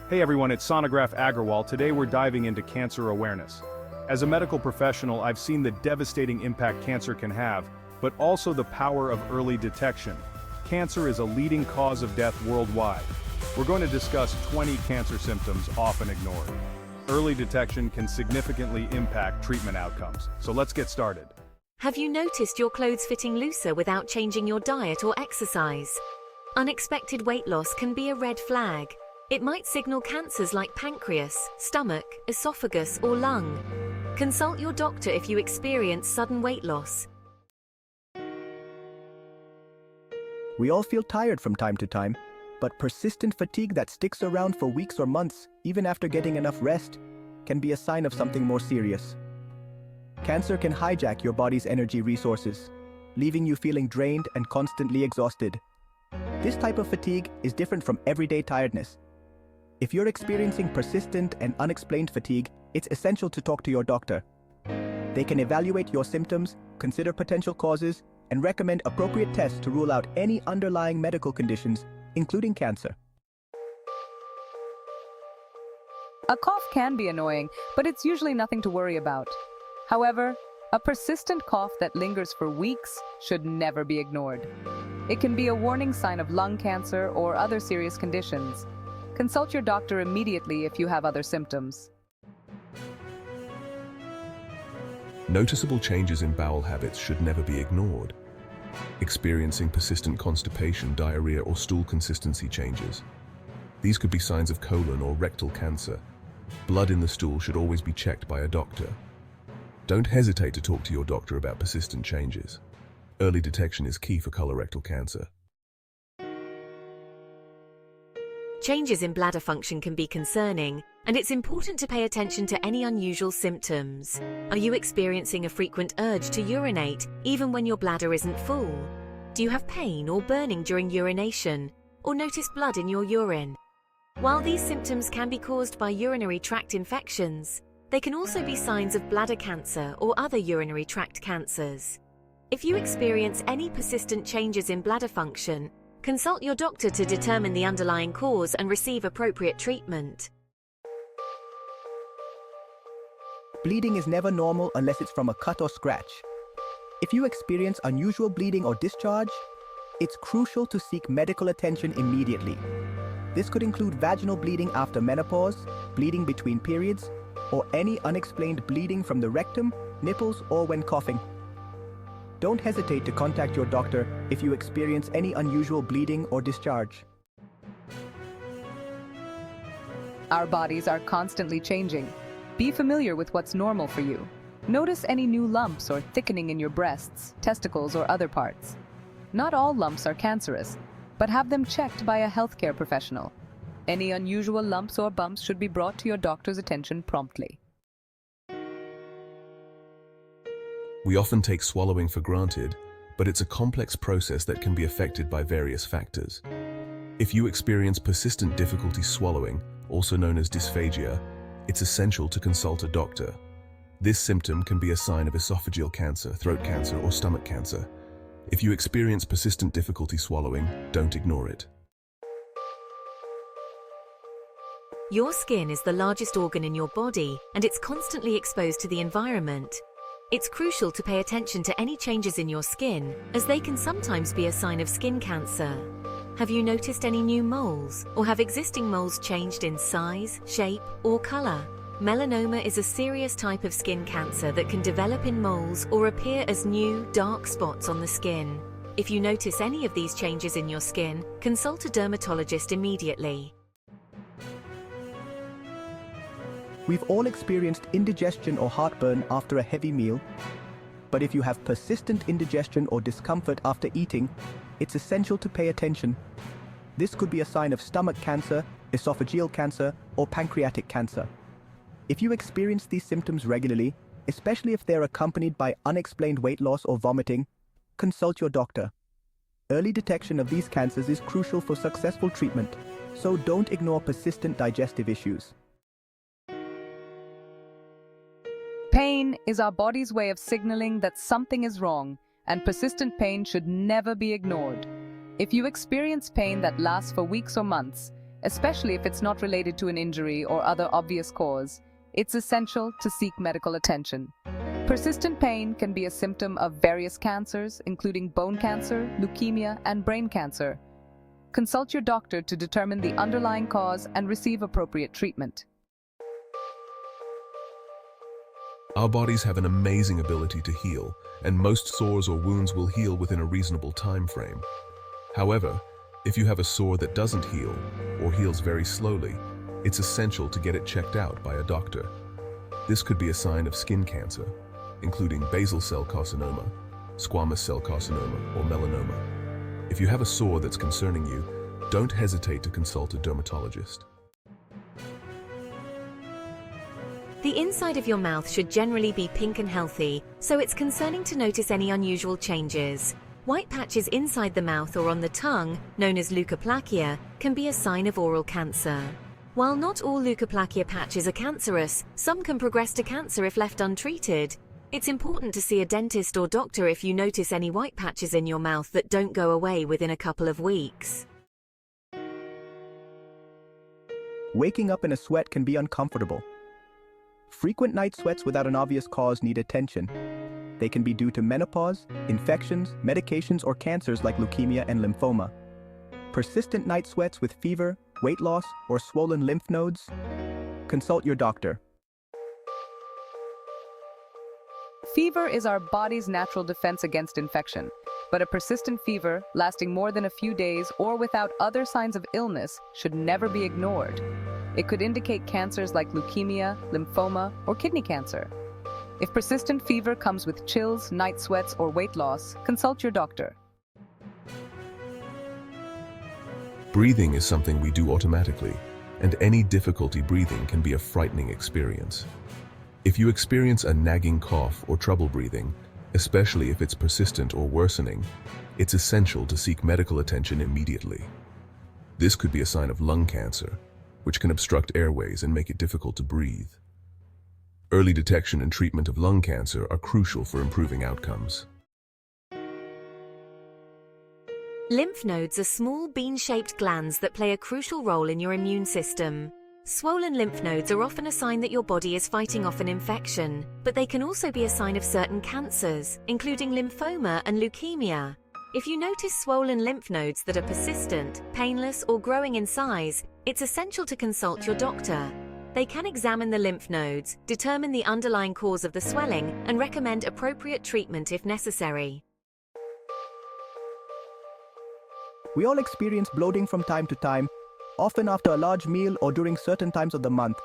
Hey everyone, it's Sonograph Agrawal. Today we're diving into cancer awareness. As a medical professional, I've seen the devastating impact cancer can have, but also the power of early detection. Cancer is a leading cause of death worldwide. We're going to discuss 20 cancer symptoms often ignored. Early detection can significantly impact treatment outcomes. So let's get started. Have you noticed your clothes fitting looser without changing your diet or exercise? Unexpected weight loss can be a red flag. It might signal cancers like pancreas, stomach, esophagus, or lung. Consult your doctor if you experience sudden weight loss. We all feel tired from time to time, but persistent fatigue that sticks around for weeks or months, even after getting enough rest, can be a sign of something more serious. Cancer can hijack your body's energy resources, leaving you feeling drained and constantly exhausted. This type of fatigue is different from everyday tiredness. If you're experiencing persistent and unexplained fatigue, it's essential to talk to your doctor. They can evaluate your symptoms, consider potential causes, and recommend appropriate tests to rule out any underlying medical conditions, including cancer. A cough can be annoying, but it's usually nothing to worry about. However, a persistent cough that lingers for weeks should never be ignored. It can be a warning sign of lung cancer or other serious conditions. Consult your doctor immediately if you have other symptoms. Noticeable changes in bowel habits should never be ignored. Experiencing persistent constipation, diarrhea, or stool consistency changes. These could be signs of colon or rectal cancer. Blood in the stool should always be checked by a doctor. Don't hesitate to talk to your doctor about persistent changes. Early detection is key for colorectal cancer. Changes in bladder function can be concerning, and it's important to pay attention to any unusual symptoms. Are you experiencing a frequent urge to urinate, even when your bladder isn't full? Do you have pain or burning during urination, or notice blood in your urine? While these symptoms can be caused by urinary tract infections, they can also be signs of bladder cancer or other urinary tract cancers. If you experience any persistent changes in bladder function, consult your doctor to determine the underlying cause and receive appropriate treatment. Bleeding is never normal unless it's from a cut or scratch. If you experience unusual bleeding or discharge, it's crucial to seek medical attention immediately. This could include vaginal bleeding after menopause, bleeding between periods, or any unexplained bleeding from the rectum, nipples, or when coughing. Don't hesitate to contact your doctor if you experience any unusual bleeding or discharge. Our bodies are constantly changing. Be familiar with what's normal for you. Notice any new lumps or thickening in your breasts, testicles, or other parts. Not all lumps are cancerous, but have them checked by a healthcare professional. Any unusual lumps or bumps should be brought to your doctor's attention promptly. We often take swallowing for granted, but it's a complex process that can be affected by various factors. If you experience persistent difficulty swallowing, also known as dysphagia, it's essential to consult a doctor. This symptom can be a sign of esophageal cancer, throat cancer, or stomach cancer. If you experience persistent difficulty swallowing, don't ignore it. Your skin is the largest organ in your body, and it's constantly exposed to the environment. It's crucial to pay attention to any changes in your skin, as they can sometimes be a sign of skin cancer. Have you noticed any new moles, or have existing moles changed in size, shape, or color? Melanoma is a serious type of skin cancer that can develop in moles or appear as new, dark spots on the skin. If you notice any of these changes in your skin, consult a dermatologist immediately. We've all experienced indigestion or heartburn after a heavy meal, but if you have persistent indigestion or discomfort after eating, it's essential to pay attention. This could be a sign of stomach cancer, esophageal cancer, or pancreatic cancer. If you experience these symptoms regularly, especially if they're accompanied by unexplained weight loss or vomiting, consult your doctor. Early detection of these cancers is crucial for successful treatment, so don't ignore persistent digestive issues. Pain is our body's way of signaling that something is wrong, and persistent pain should never be ignored. If you experience pain that lasts for weeks or months, especially if it's not related to an injury or other obvious cause. It's essential to seek medical attention. Persistent pain can be a symptom of various cancers, including bone cancer, leukemia, and brain cancer. Consult your doctor to determine the underlying cause and receive appropriate treatment. Our bodies have an amazing ability to heal, and most sores or wounds will heal within a reasonable time frame. However, if you have a sore that doesn't heal, or heals very slowly, it's essential to get it checked out by a doctor. This could be a sign of skin cancer, including basal cell carcinoma, squamous cell carcinoma, or melanoma. If you have a sore that's concerning you, don't hesitate to consult a dermatologist. The inside of your mouth should generally be pink and healthy, so it's concerning to notice any unusual changes. White patches inside the mouth or on the tongue, known as leukoplakia, can be a sign of oral cancer. While not all leukoplakia patches are cancerous, some can progress to cancer if left untreated. It's important to see a dentist or doctor if you notice any white patches in your mouth that don't go away within a couple of weeks. Waking up in a sweat can be uncomfortable. Frequent night sweats without an obvious cause need attention. They can be due to menopause, infections, medications, or cancers like leukemia and lymphoma. Persistent night sweats with fever, weight loss, or swollen lymph nodes? Consult your doctor. Fever is our body's natural defense against infection, but a persistent fever, lasting more than a few days or without other signs of illness, should never be ignored. It could indicate cancers like leukemia, lymphoma, or kidney cancer. If persistent fever comes with chills, night sweats, or weight loss, consult your doctor. Breathing is something we do automatically, and any difficulty breathing can be a frightening experience. If you experience a nagging cough or trouble breathing, especially if it's persistent or worsening, it's essential to seek medical attention immediately. This could be a sign of lung cancer, which can obstruct airways and make it difficult to breathe. Early detection and treatment of lung cancer are crucial for improving outcomes. Lymph nodes are small bean-shaped glands that play a crucial role in your immune system. Swollen lymph nodes are often a sign that your body is fighting off an infection, but they can also be a sign of certain cancers, including lymphoma and leukemia. If you notice swollen lymph nodes that are persistent, painless, or growing in size, it's essential to consult your doctor. They can examine the lymph nodes, determine the underlying cause of the swelling, and recommend appropriate treatment if necessary. We all experience bloating from time to time, often after a large meal or during certain times of the month.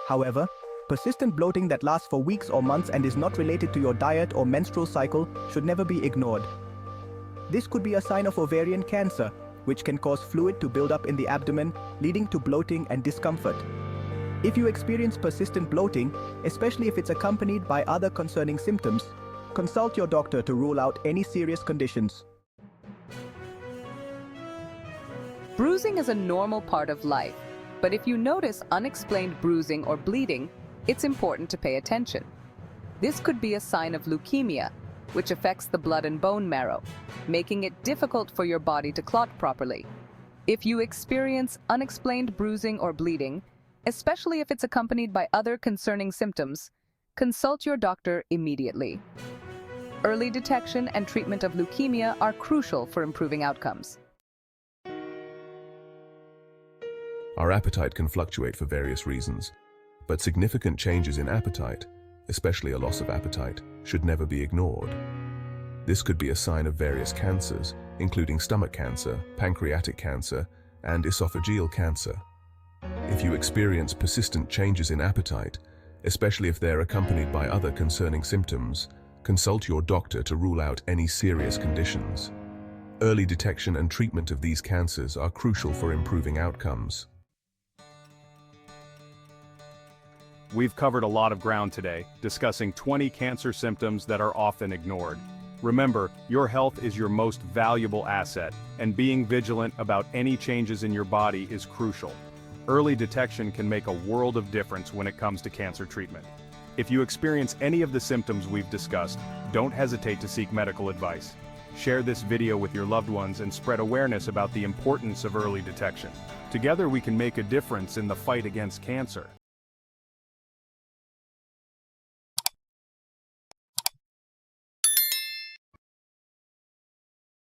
However, persistent bloating that lasts for weeks or months and is not related to your diet or menstrual cycle should never be ignored. This could be a sign of ovarian cancer, which can cause fluid to build up in the abdomen, leading to bloating and discomfort. If you experience persistent bloating, especially if it's accompanied by other concerning symptoms, consult your doctor to rule out any serious conditions. Bruising is a normal part of life, but if you notice unexplained bruising or bleeding, it's important to pay attention. This could be a sign of leukemia, which affects the blood and bone marrow, making it difficult for your body to clot properly. If you experience unexplained bruising or bleeding, especially if it's accompanied by other concerning symptoms, consult your doctor immediately. Early detection and treatment of leukemia are crucial for improving outcomes. Our appetite can fluctuate for various reasons, but significant changes in appetite, especially a loss of appetite, should never be ignored. This could be a sign of various cancers, including stomach cancer, pancreatic cancer, and esophageal cancer. If you experience persistent changes in appetite, especially if they're accompanied by other concerning symptoms, consult your doctor to rule out any serious conditions. Early detection and treatment of these cancers are crucial for improving outcomes. We've covered a lot of ground today, discussing 20 cancer symptoms that are often ignored. Remember, your health is your most valuable asset, and being vigilant about any changes in your body is crucial. Early detection can make a world of difference when it comes to cancer treatment. If you experience any of the symptoms we've discussed, don't hesitate to seek medical advice. Share this video with your loved ones and spread awareness about the importance of early detection. Together we can make a difference in the fight against cancer.